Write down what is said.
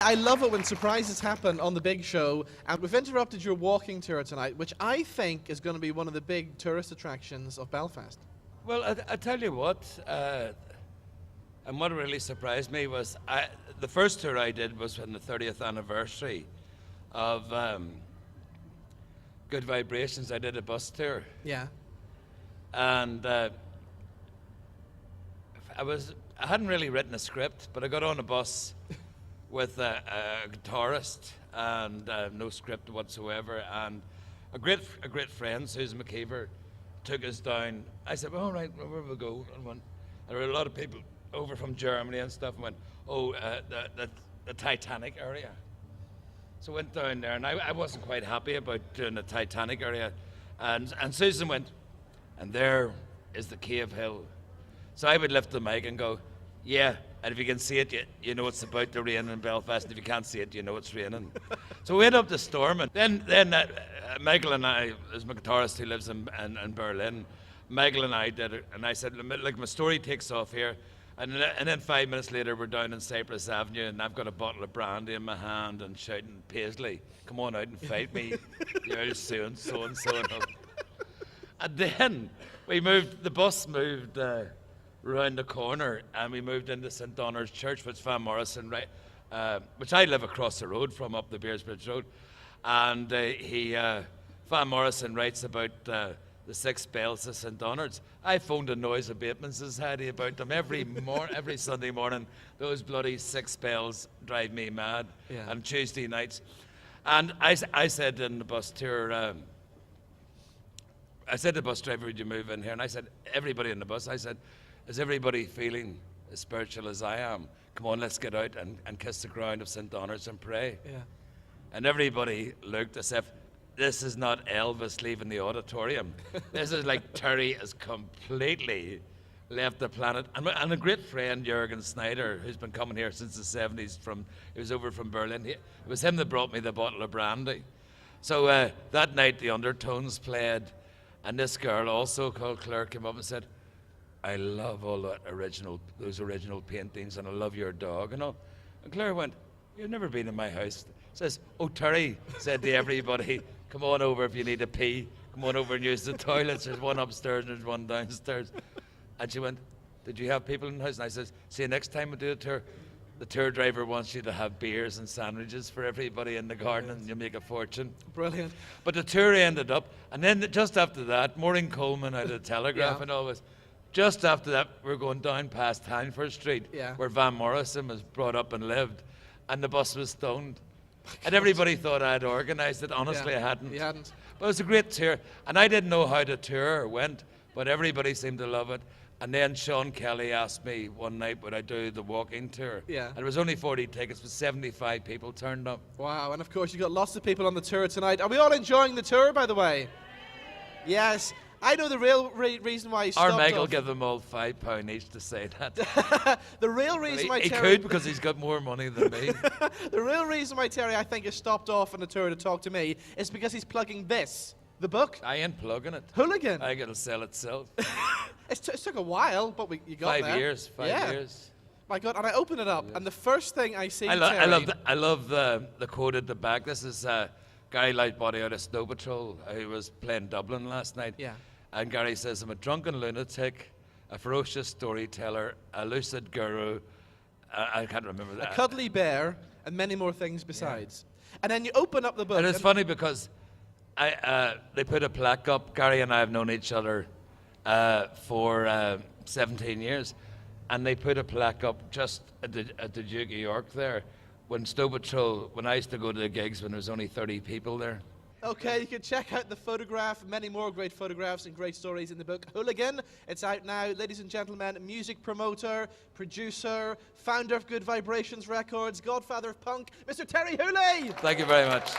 I love it when surprises happen on the big show, and we've interrupted your walking tour tonight, which I think is going to be one of the big tourist attractions of Belfast. Well, I tell you what, and what really surprised me was the first tour I did was on the 30th anniversary of Good Vibrations. I did a bus tour. Yeah. And I hadn't really written a script, but I got on a bus with a guitarist and no script whatsoever, and a great friend, Susan McKeever, took us down. I said, well, all right, where will we go? And there were a lot of people over from Germany and stuff, and went, the Titanic area. So I went down there, and I wasn't quite happy about doing the Titanic area, and Susan went, and there is the Cave Hill. So I would lift the mic and go, yeah, and if you can see it, you know it's about to rain in Belfast, and if you can't see it, you know it's raining. So we went up the storm, and then Michael and I, there's my guitarist who lives in Berlin, Michael and I did it, and I said, like, my story takes off here, and then 5 minutes later we're down in Cypress Avenue, and I've got a bottle of brandy in my hand and shouting, Paisley, come on out and fight me, you're so-and-so and so-and-so. And then the bus moved round the corner, and we moved into St. Donner's Church, which Van Morrison, which I live across the road from, up the Beersbridge Road. And Van Morrison writes about the 6 bells of St. Donner's. I phoned the Noise Abatement Society about them every Sunday morning. Those bloody 6 bells drive me mad. Yeah. And Tuesday nights. And I said in the bus tour, I said to the bus driver, would you move in here? And I said, everybody in the bus, I said, is everybody feeling as spiritual as I am? Come on, let's get out and kiss the ground of St. Donner's and pray. Yeah. And everybody looked as if this is not Elvis leaving the auditorium. This is like Terri has completely left the planet. And a great friend, Jürgen Snyder, who's been coming here since the 70s, he was over from Berlin. It was him that brought me the bottle of brandy. So that night the Undertones played, and this girl also called Claire came up and said, I love all those original paintings, and I love your dog and all. And Claire went, you've never been in my house. Says, oh, Terri said to everybody, come on over if you need a pee. Come on over and use the toilets. There's one upstairs and there's one downstairs. And she went, did you have people in the house? And I said, see, next time we do a tour, the tour driver wants you to have beers and sandwiches for everybody in the garden, and you'll make a fortune. Brilliant. But the tour ended up, and then just after that, Maureen Coleman out of the Telegraph and all this. Just after that, we're going down past Hanford Street, where Van Morrison was brought up and lived, and the bus was stoned. And everybody thought I had organised it. Honestly, I hadn't. You hadn't. But it was a great tour, and I didn't know how the tour went, but everybody seemed to love it. And then Sean Kelly asked me one night, would I do the walking tour? Yeah. And it was only 40 tickets, but 75 people turned up. Wow, and of course you've got lots of people on the tour tonight. Are we all enjoying the tour, by the way? Yes. I know the real reason why he stopped Our Meg will off. give them all £5 each to say that. The real reason why he Terri... could, because he's got more money than me. The real reason why Terri, I think, has stopped off on the tour to talk to me is because he's plugging this, the book. I ain't plugging it. Hooligan. I gotta sell itself. It took a while, but you got 5 there. years. 5 years. My God, and I open it up, and the first thing I see, I Terri... I love the quote at the back. This is Gary Lightbody out of Snow Patrol, who was playing Dublin last night. Yeah. And Gary says, I'm a drunken lunatic, a ferocious storyteller, a lucid guru, I can't remember that. A cuddly bear, and many more things besides. Yeah. And then you open up the book. And it's funny because they put a plaque up. Gary and I have known each other for 17 years. And they put a plaque up just at the Duke of York there. When Snow Patrol, when I used to go to the gigs when there was only 30 people there. Okay, you can check out the photograph, many more great photographs and great stories in the book Hooligan. It's out now. Ladies and gentlemen, music promoter, producer, founder of Good Vibrations Records, godfather of punk, Mr. Terri Hooley. Thank you very much.